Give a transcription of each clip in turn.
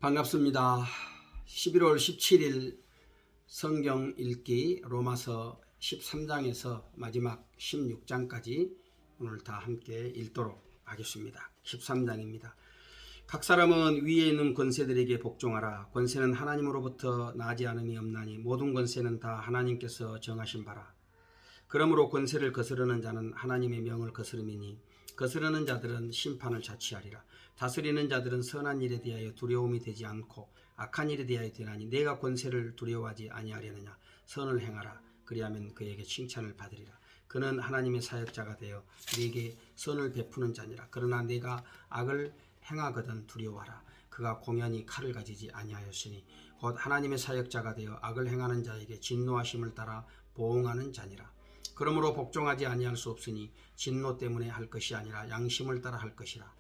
반갑습니다. 11월 17일 성경 읽기 로마서 13장에서 마지막 16장까지 오늘 다 함께 읽도록 하겠습니다. 13장입니다. 각 사람은 위에 있는 권세들에게 복종하라. 권세는 하나님으로부터 나지 않음이 없나니 모든 권세는 다 하나님께서 정하신 바라. 그러므로 권세를 거스르는 자는 하나님의 명을 거스름이니 거스르는 자들은 심판을 자취하리라. 다스리는 자들은 선한 일에 대하여 두려움이 되지 않고 악한 일에 대하여 되나니 내가 권세를 두려워하지 아니하려느냐. 선을 행하라. 그리하면 그에게 칭찬을 받으리라. 그는 하나님의 사역자가 되어 네게 선을 베푸는 자니라. 그러나 내가 악을 행하거든 두려워하라. 그가 공연히 칼을 가지지 아니하였으니 곧 하나님의 사역자가 되어 악을 행하는 자에게 진노하심을 따라 보응하는 자니라. 그러므로 복종하지 아니할 수 없으니 진노 때문에 할 것이 아니라 양심을 따라 할 것이라.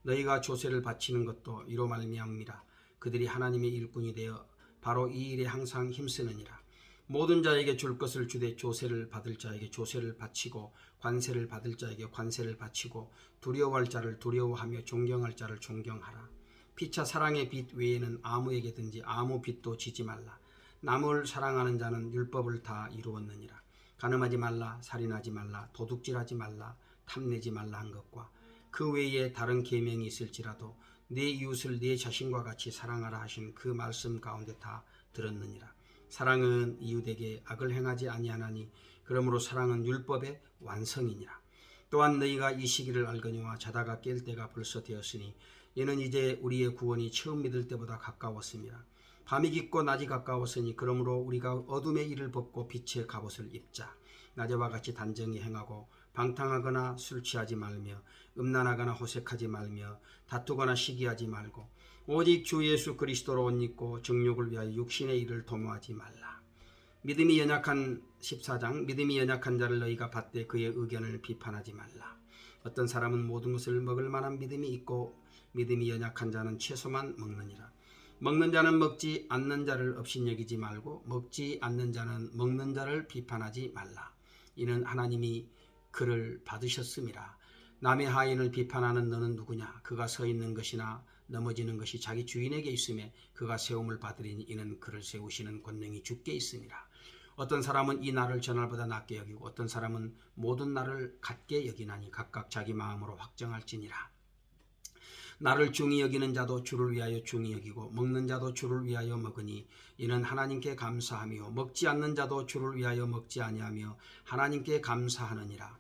너희가 조세를 바치는 것도 이로 말미암이라. 그들이 하나님의 일꾼이 되어 바로 이 일에 항상 힘쓰느니라. 모든 자에게 줄 것을 주되 조세를 받을 자에게 조세를 바치고 관세를 받을 자에게 관세를 바치고 두려워할 자를 두려워하며 존경할 자를 존경하라. 피차 사랑의 빚 외에는 아무에게든지 아무 빚도 지지 말라. 남을 사랑하는 자는 율법을 다 이루었느니라. 간음하지 말라, 살인하지 말라, 도둑질하지 말라, 탐내지 말라 한 것과 그 외에 다른 계명이 있을지라도 내 이웃을 내 자신과 같이 사랑하라 하신 그 말씀 가운데 다 들었느니라. 사랑은 이웃에게 악을 행하지 아니하나니 그러므로 사랑은 율법의 완성이니라. 또한 너희가 이 시기를 알거니와 자다가 깰 때가 벌써 되었으니 이는 이제 우리의 구원이 처음 믿을 때보다 가까웠습니다. 밤이 깊고 낮이 가까웠으니 그러므로 우리가 어둠의 일을 벗고 빛의 갑옷을 입자. 낮에와 같이 단정히 행하고 방탕하거나 술 취하지 말며 음란하거나 호색하지 말며 다투거나 시기하지 말고 오직 주 예수 그리스도로 옷 입고 정욕을 위하여 육신의 일을 도모하지 말라. 믿음이 연약한 14장 믿음이 연약한 자를 너희가 받되 그의 의견을 비판하지 말라. 어떤 사람은 모든 것을 먹을 만한 믿음이 있고 믿음이 연약한 자는 채소만 먹느니라. 먹는 자는 먹지 않는 자를 업신여기지 말고 먹지 않는 자는 먹는 자를 비판하지 말라. 이는 하나님이 그를 받으셨음이라. 남의 하인을 비판하는 너는 누구냐? 그가 서 있는 것이나 넘어지는 것이 자기 주인에게 있음에 그가 세움을 받으리니 이는 그를 세우시는 권능이 주께 있음이라. 어떤 사람은 이 날을 저날보다 낮게 여기고 어떤 사람은 모든 날을 같게 여기나니 각각 자기 마음으로 확정할지니라. 나를 중히 여기는 자도 주를 위하여 중히 여기고 먹는 자도 주를 위하여 먹으니 이는 하나님께 감사하며 먹지 않는 자도 주를 위하여 먹지 아니하며 하나님께 감사하느니라.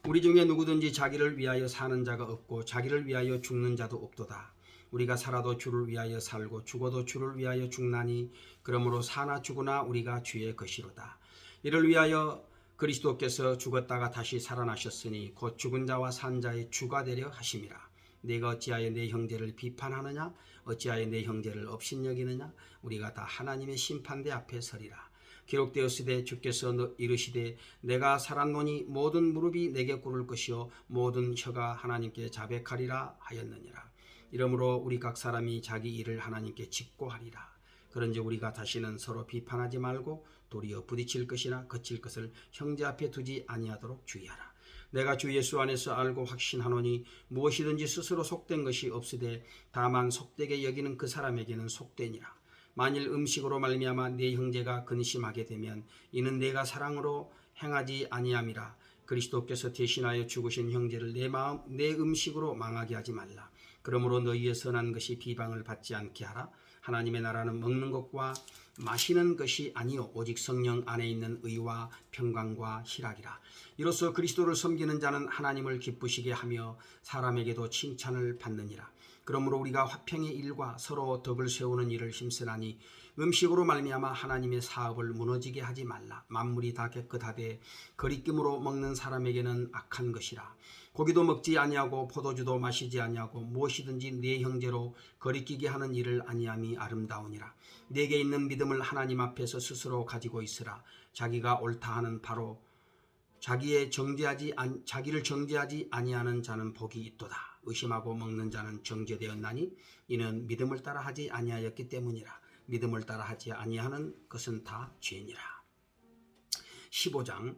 우리 중에 누구든지 자기를 위하여 사는 자가 없고 자기를 위하여 죽는 자도 없도다. 우리가 살아도 주를 위하여 살고 죽어도 주를 위하여 죽나니 그러므로 사나 죽으나 우리가 주의 것이로다. 이를 위하여 그리스도께서 죽었다가 다시 살아나셨으니 곧 죽은 자와 산 자의 주가 되려 하심이라. 내가 어찌하여 내 형제를 비판하느냐? 어찌하여 내 형제를 업신여기느냐? 우리가 다 하나님의 심판대 앞에 서리라. 기록되었으되 주께서 이르시되 내가 살았노니 모든 무릎이 내게 꿇을 것이요 모든 혀가 하나님께 자백하리라 하였느니라. 이러므로 우리 각 사람이 자기 일을 하나님께 직고하리라. 그런즉 우리가 다시는 서로 비판하지 말고 도리어 부딪힐 것이나 거칠 것을 형제 앞에 두지 아니하도록 주의하라. 내가 주 예수 안에서 알고 확신하노니 무엇이든지 스스로 속된 것이 없으되 다만 속되게 여기는 그 사람에게는 속되니라. 만일 음식으로 말미암아 네 형제가 근심하게 되면 이는 내가 사랑으로 행하지 아니함이라. 그리스도께서 대신하여 죽으신 형제를 내 음식으로 망하게 하지 말라. 그러므로 너희의 선한 것이 비방을 받지 않게 하라. 하나님의 나라는 먹는 것과 마시는 것이 아니요 오직 성령 안에 있는 의와 평강과 희락이라. 이로써 그리스도를 섬기는 자는 하나님을 기쁘시게 하며 사람에게도 칭찬을 받느니라. 그러므로 우리가 화평의 일과 서로 덕을 세우는 일을 힘쓰나니 음식으로 말미암아 하나님의 사업을 무너지게 하지 말라. 만물이 다 깨끗하되 거리낌으로 먹는 사람에게는 악한 것이라. 고기도 먹지 아니하고 포도주도 마시지 아니하고 무엇이든지 네 형제로 거리끼게 하는 일을 아니함이 아름다우니라. 네게 있는 믿음을 하나님 앞에서 스스로 가지고 있으라. 자기가 옳다 하는 바로 자기를 정죄하지 아니하는 자는 복이 있도다. 의심하고 먹는 자는 정죄되었나니 이는 믿음을 따라 하지 아니하였기 때문이라. 믿음을 따라 하지 아니하는 것은 다 죄니라. 15장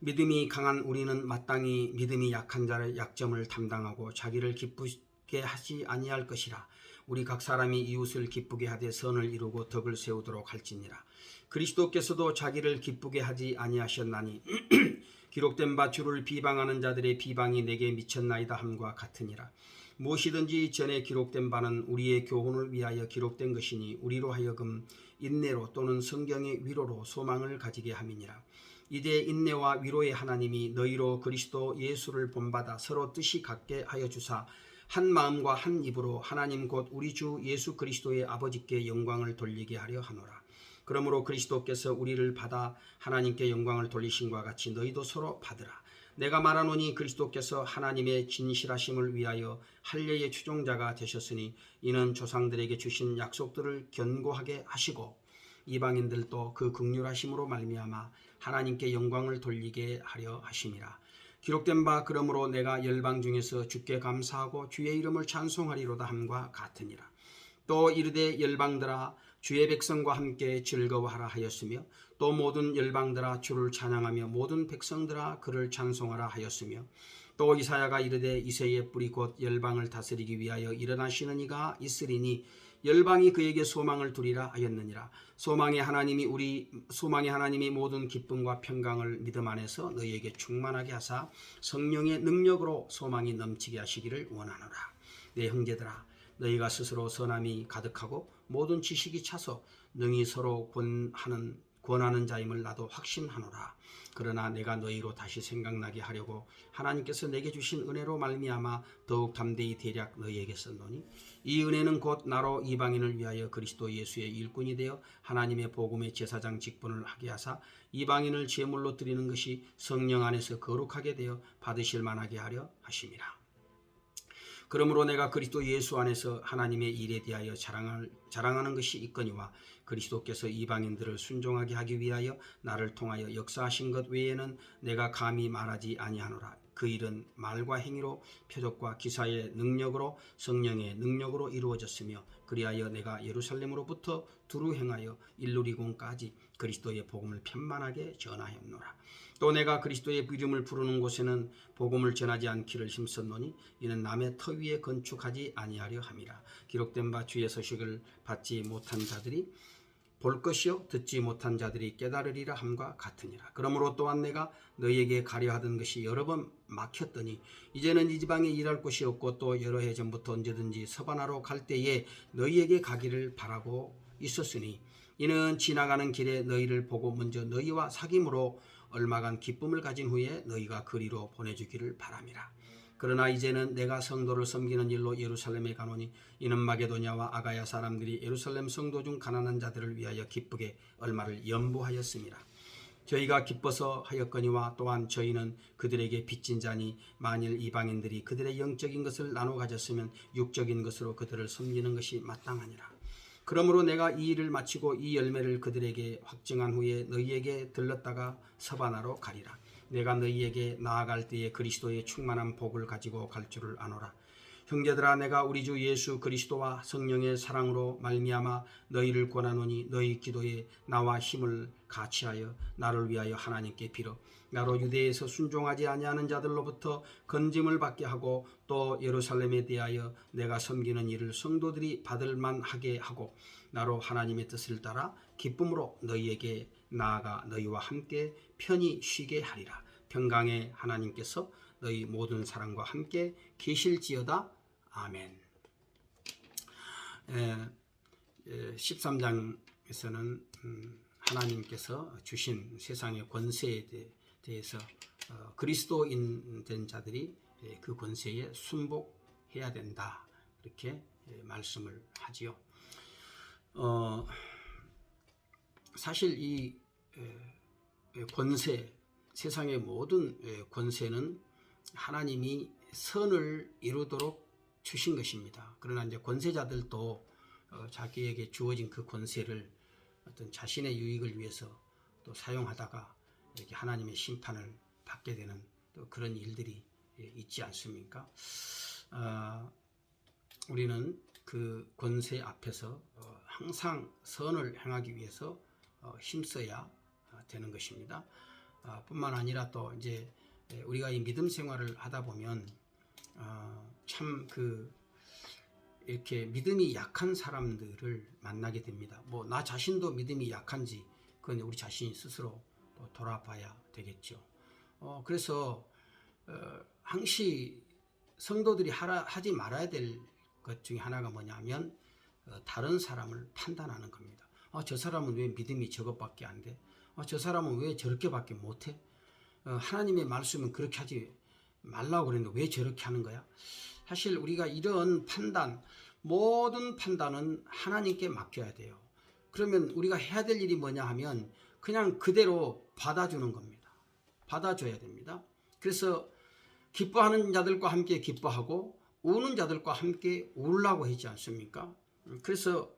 믿음이 강한 우리는 마땅히 믿음이 약한 자의 약점을 담당하고 자기를 기쁘게 하지 아니할 것이라. 우리 각 사람이 이웃을 기쁘게 하되 선을 이루고 덕을 세우도록 할지니라. 그리스도께서도 자기를 기쁘게 하지 아니하셨나니 기록된 바 주를 비방하는 자들의 비방이 내게 미쳤나이다 함과 같으니라. 무엇이든지 전에 기록된 바는 우리의 교훈을 위하여 기록된 것이니 우리로 하여금 인내로 또는 성경의 위로로 소망을 가지게 함이니라. 이제 인내와 위로의 하나님이 너희로 그리스도 예수를 본받아 서로 뜻이 같게 하여 주사 한 마음과 한 입으로 하나님 곧 우리 주 예수 그리스도의 아버지께 영광을 돌리게 하려 하노라. 그러므로 그리스도께서 우리를 받아 하나님께 영광을 돌리신과 같이 너희도 서로 받으라. 내가 말하노니 그리스도께서 하나님의 진실하심을 위하여 할례의 추종자가 되셨으니 이는 조상들에게 주신 약속들을 견고하게 하시고 이방인들도 그 긍휼하심으로 말미암아 하나님께 영광을 돌리게 하려 하심이라. 기록된 바 그러므로 내가 열방 중에서 주께 감사하고 주의 이름을 찬송하리로다 함과 같으니라. 또 이르되 열방들아 주의 백성과 함께 즐거워하라 하였으며 또 모든 열방들아 주를 찬양하며 모든 백성들아 그를 찬송하라 하였으며 또 이사야가 이르되 이새의 뿌리 곧 열방을 다스리기 위하여 일어나시는 이가 있으리니 열방이 그에게 소망을 두리라 하였느니라. 소망의 하나님이 모든 기쁨과 평강을 믿음 안에서 너희에게 충만하게 하사 성령의 능력으로 소망이 넘치게 하시기를 원하노라. 내 형제들아 너희가 스스로 선함이 가득하고 모든 지식이 차서 능히 서로 권하는 자임을 나도 확신하노라. 그러나 내가 너희로 다시 생각나게 하려고 하나님께서 내게 주신 은혜로 말미암아 더욱 담대히 대략 너희에게 썼노니 이 은혜는 곧 나로 이방인을 위하여 그리스도 예수의 일꾼이 되어 하나님의 복음의 제사장 직분을 하게 하사 이방인을 제물로 드리는 것이 성령 안에서 거룩하게 되어 받으실 만하게 하려 하심이라. 그러므로 내가 그리스도 예수 안에서 하나님의 일에 대하여 자랑하는 것이 있거니와 그리스도께서 이방인들을 순종하게 하기 위하여 나를 통하여 역사하신 것 외에는 내가 감히 말하지 아니하노라. 그 일은 말과 행위로 표적과 기사의 능력으로 성령의 능력으로 이루어졌으며 그리하여 내가 예루살렘으로부터 두루 행하여 일루리곤까지 그리스도의 복음을 편만하게 전하였노라. 또 내가 그리스도의 이름을 부르는 곳에는 복음을 전하지 않기를 힘썼노니 이는 남의 터 위에 건축하지 아니하려 함이라. 기록된 바 주의 소식을 받지 못한 자들이 볼 것이요 듣지 못한 자들이 깨달으리라 함과 같으니라. 그러므로 또한 내가 너희에게 가려 하던 것이 여러 번 막혔더니 이제는 이 지방에 일할 곳이 없고 또 여러 해 전부터 언제든지 서바나로 갈 때에 너희에게 가기를 바라고 있었으니 이는 지나가는 길에 너희를 보고 먼저 너희와 사귐으로 얼마간 기쁨을 가진 후에 너희가 그리로 보내주기를 바람이라. 그러나 이제는 내가 성도를 섬기는 일로 예루살렘에 가노니 이는 마게도냐와 아가야 사람들이 예루살렘 성도 중 가난한 자들을 위하여 기쁘게 얼마를 연부하였습니다. 저희가 기뻐서 하였거니와 또한 저희는 그들에게 빚진 자니 만일 이방인들이 그들의 영적인 것을 나눠 가졌으면 육적인 것으로 그들을 섬기는 것이 마땅하니라. 그러므로 내가 이 일을 마치고 이 열매를 그들에게 확증한 후에 너희에게 들렀다가 서바나로 가리라. 내가 너희에게 나아갈 때에 그리스도의 충만한 복을 가지고 갈 줄을 아노라. 형제들아 내가 우리 주 예수 그리스도와 성령의 사랑으로 말미암아 너희를 권하노니 너희 기도에 나와 힘을 같이하여 나를 위하여 하나님께 빌어 나로 유대에서 순종하지 아니하는 자들로부터 건짐을 받게 하고 또 예루살렘에 대하여 내가 섬기는 일을 성도들이 받을 만하게 하고 나로 하나님의 뜻을 따라 기쁨으로 너희에게 나아가 너희와 함께 편히 쉬게 하리라. 평강의 하나님께서 너희 모든 사람과 함께 계실지어다. 아멘. 13장에서는 하나님께서 주신 세상의 권세에 대해서 그리스도인 된 자들이 그 권세에 순복해야 된다. 이렇게 말씀을 하지요. 사실 이 권세, 세상의 모든 권세는 하나님이 선을 이루도록 주신 것입니다. 그러나 이제 권세자들도 자기에게 주어진 그 권세를 어떤 자신의 유익을 위해서 또 사용하다가 이렇게 하나님의 심판을 받게 되는 또 그런 일들이 있지 않습니까? 우리는 그 권세 앞에서 항상 선을 행하기 위해서 힘써야 되는 것입니다. 뿐만 아니라 또 이제 우리가 이 믿음 생활을 하다 보면 참 그 이렇게 믿음이 약한 사람들을 만나게 됩니다. 뭐 나 자신도 믿음이 약한지 그건 우리 자신이 스스로 또 돌아봐야 되겠죠. 그래서 항시 성도들이 하지 말아야 될 것 중에 하나가 뭐냐면 다른 사람을 판단하는 겁니다. 저 사람은 왜 믿음이 저것밖에 안 돼? 저 사람은 왜 저렇게밖에 못해? 하나님의 말씀은 그렇게 하지 말라고 그랬는데 왜 저렇게 하는 거야? 사실 우리가 이런 판단, 모든 판단은 하나님께 맡겨야 돼요. 그러면 우리가 해야 될 일이 뭐냐 하면 그냥 그대로 받아주는 겁니다. 받아줘야 됩니다. 그래서 기뻐하는 자들과 함께 기뻐하고 우는 자들과 함께 울라고 하지 않습니까? 그래서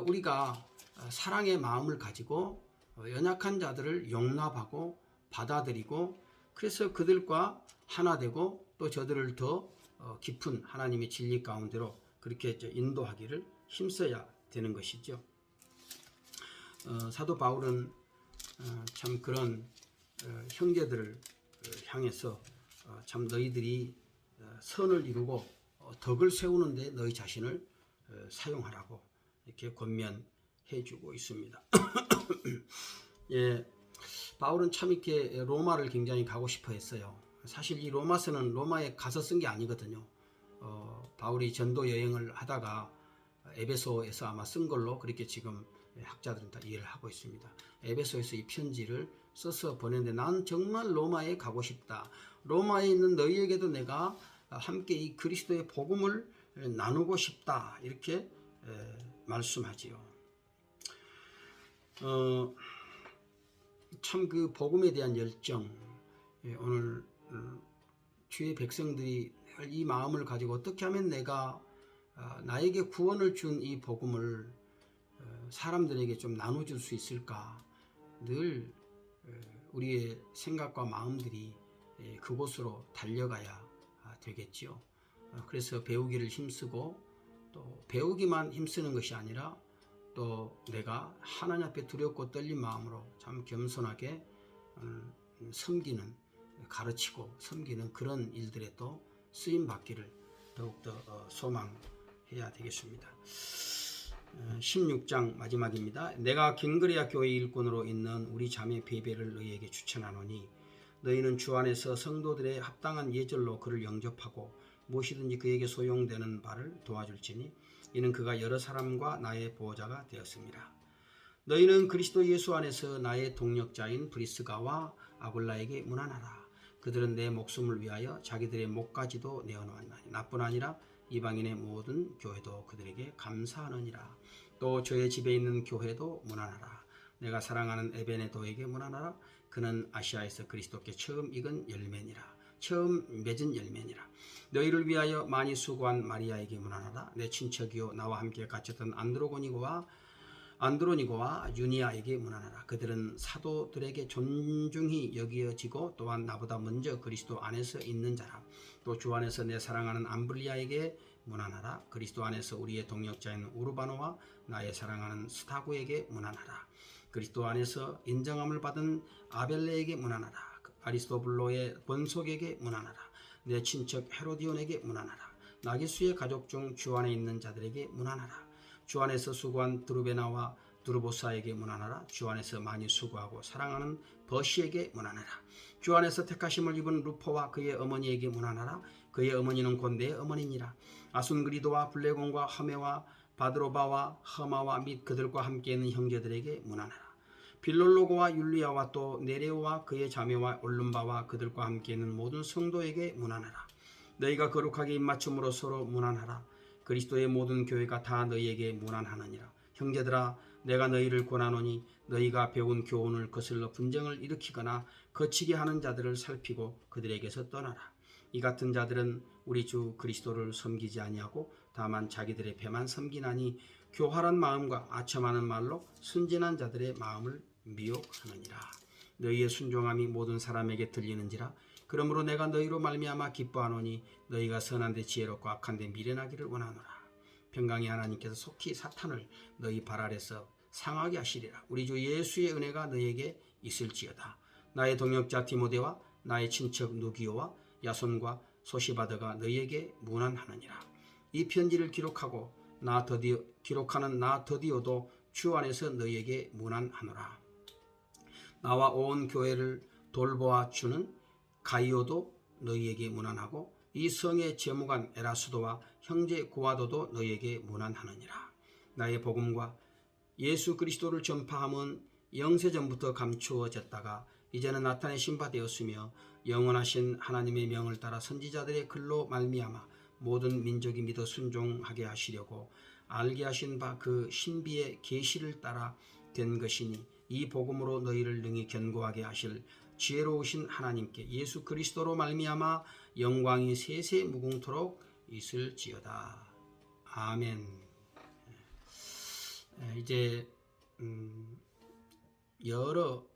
우리가 사랑의 마음을 가지고 연약한 자들을 용납하고 받아들이고 그래서 그들과 하나 되고 또 저들을 더 깊은 하나님의 진리 가운데로 그렇게 인도하기를 힘써야 되는 것이죠. 사도 바울은 참 그런 형제들을 향해서 참 너희들이 선을 이루고 덕을 세우는데 너희 자신을 사용하라고 이렇게 권면해 주고 있습니다. 예, 바울은 참 이렇게 로마를 굉장히 가고 싶어 했어요. 사실 이 로마서는 로마에 가서 쓴 게 아니거든요. 바울이 전도 여행을 하다가 에베소에서 아마 쓴 걸로 그렇게 지금 학자들은 다 이해를 하고 있습니다. 에베소에서 이 편지를 써서 보냈는데 난 정말 로마에 가고 싶다. 로마에 있는 너희에게도 내가 함께 이 그리스도의 복음을 나누고 싶다. 이렇게 말씀하지요. 참 그 복음에 대한 열정, 오늘 주의 백성들이 이 마음을 가지고 어떻게 하면 내가 나에게 구원을 준 이 복음을 사람들에게 좀 나눠줄 수 있을까? 늘 우리의 생각과 마음들이 그곳으로 달려가야 되겠지요. 그래서 배우기를 힘쓰고 또 배우기만 힘쓰는 것이 아니라 또 내가 하나님 앞에 두렵고 떨린 마음으로 참 겸손하게 섬기는, 가르치고 섬기는 그런 일들에 또 쓰임 받기를 더욱더 소망해야 되겠습니다. 16장 마지막입니다. 내가 갱그레아 교회 일꾼으로 있는 우리 자매 베베를 너희에게 추천하노니 너희는 주 안에서 성도들의 합당한 예절로 그를 영접하고 무엇이든지 그에게 소용되는 바를 도와줄지니 이는 그가 여러 사람과 나의 보호자가 되었습니다. 너희는 그리스도 예수 안에서 나의 동력자인 브리스가와 아굴라에게 문안하라. 그들은 내 목숨을 위하여 자기들의 목까지도 내어놓았나니 나뿐 아니라 이방인의 모든 교회도 그들에게 감사하느니라. 또 저의 집에 있는 교회도 문안하라. 내가 사랑하는 에베네도에게 문안하라. 그는 아시아에서 그리스도께 처음 익은 열매니라. 처음 맺은 열매니라. 너희를 위하여 많이 수고한 마리아에게 문안하라. 내 친척이요 나와 함께 갇혔던 안드로니고와 유니아에게 문안하라. 그들은 사도들에게 존중히 여겨지고 또한 나보다 먼저 그리스도 안에서 있는 자라. 또 주 안에서 내 사랑하는 암블리아에게 문안하라. 그리스도 안에서 우리의 동력자인 우르바노와 나의 사랑하는 스타구에게 문안하라. 그리스도 안에서 인정함을 받은 아벨레에게 문안하라. 아리스토블로의 본속에게 문안하라. 내 친척 헤로디온에게 문안하라. 나기수의 가족 중 주 안에 있는 자들에게 문안하라. 주 안에서 수고한 드루베나와 두르보사에게 문안하라. 주 안에서 많이 수고하고 사랑하는 버시에게 문안하라. 주 안에서 택하심을 입은 루포와 그의 어머니에게 문안하라. 그의 어머니는 곧 내 어머니니라. 아순그리도와 블레곤과 허메와 바드로바와 허마와 및 그들과 함께 있는 형제들에게 문안하라. 빌롤로고와 율리아와 또 네레오와 그의 자매와 올lum바와 그들과 함께 있는 모든 성도에게 문안하라. 너희가 거룩하게 입맞춤으로 서로 문안하라. 그리스도의 모든 교회가 다 너희에게 문안하느니라. 형제들아 내가 너희를 권하노니 너희가 배운 교훈을 거슬러 분쟁을 일으키거나 거치게 하는 자들을 살피고 그들에게서 떠나라. 이 같은 자들은 우리 주 그리스도를 섬기지 아니하고 다만 자기들의 배만 섬기나니 교활한 마음과 아첨하는 말로 순진한 자들의 마음을 미혹하느니라. 너희의 순종함이 모든 사람에게 들리는지라. 그러므로 내가 너희로 말미암아 기뻐하노니 너희가 선한 데 지혜롭고 악한 데 미련하기를 원하노라. 평강의 하나님께서 속히 사탄을 너희 발 아래서 상하게 하시리라. 우리 주 예수의 은혜가 너희에게 있을지어다. 나의 동역자 디모데와 나의 친척 누기오와 야손과 소시바드가 너희에게 문안하느니라. 이 편지를 기록하는 나 더디오도 주 안에서 너희에게 문안하노라. 나와 온 교회를 돌보아 주는 가이오도 너희에게 문안하고 이 성의 재무관 에라스도와 형제 고아도도 너희에게 문안하느니라. 나의 복음과 예수 그리스도를 전파함은 영세전부터 감추어졌다가 이제는 나타내신 바 되었으며 영원하신 하나님의 명을 따라 선지자들의 글로 말미암아 모든 민족이 믿어 순종하게 하시려고 알게 하신 바 그 신비의 계시를 따라 된 것이니 이 복음으로 너희를 능히 견고하게 하실 지혜로우신 하나님께 예수 그리스도로 말미암아 영광이 세세 무궁토록 있을지어다. 아멘. 이제 여러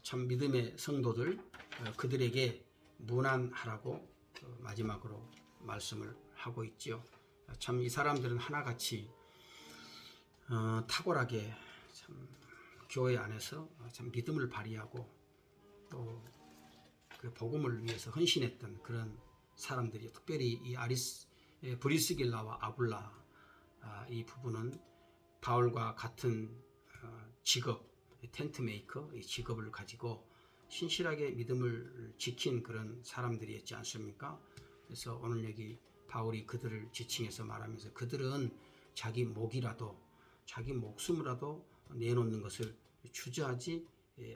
참 믿음의 성도들 그들에게 문안하라고 마지막으로 말씀을 하고 있죠. 참 이 사람들은 하나같이 탁월하게 참 교회 안에서 참 믿음을 발휘하고 또 그 복음을 위해서 헌신했던 그런 사람들이 특별히 이 브리스길라와 아굴라 이 부부는 바울과 같은 직업 텐트 메이커 이 직업을 가지고 신실하게 믿음을 지킨 그런 사람들이었지 않습니까? 그래서 오늘 여기 바울이 그들을 지칭해서 말하면서 그들은 자기 목숨이라도 내놓는 것을 주저하지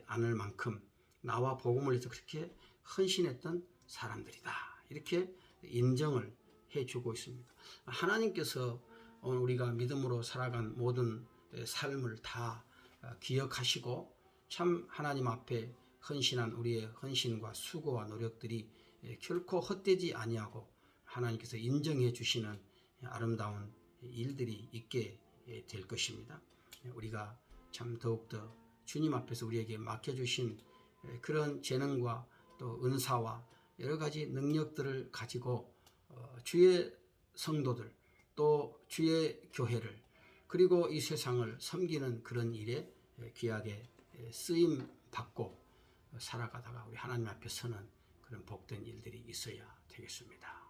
않을 만큼 나와 복음을 위해서 그렇게 헌신했던 사람들이다. 이렇게 인정을 해주고 있습니다. 하나님께서 오늘 우리가 믿음으로 살아간 모든 삶을 다 기억하시고 참 하나님 앞에 헌신한 우리의 헌신과 수고와 노력들이 결코 헛되지 아니하고 하나님께서 인정해 주시는 아름다운 일들이 있게 될 것입니다. 우리가 참 더욱더 주님 앞에서 우리에게 맡겨주신 그런 재능과 또 은사와 여러 가지 능력들을 가지고 주의 성도들 또 주의 교회를 그리고 이 세상을 섬기는 그런 일에 귀하게 쓰임 받고 살아가다가 우리 하나님 앞에 서는 그런 복된 일들이 있어야 되겠습니다.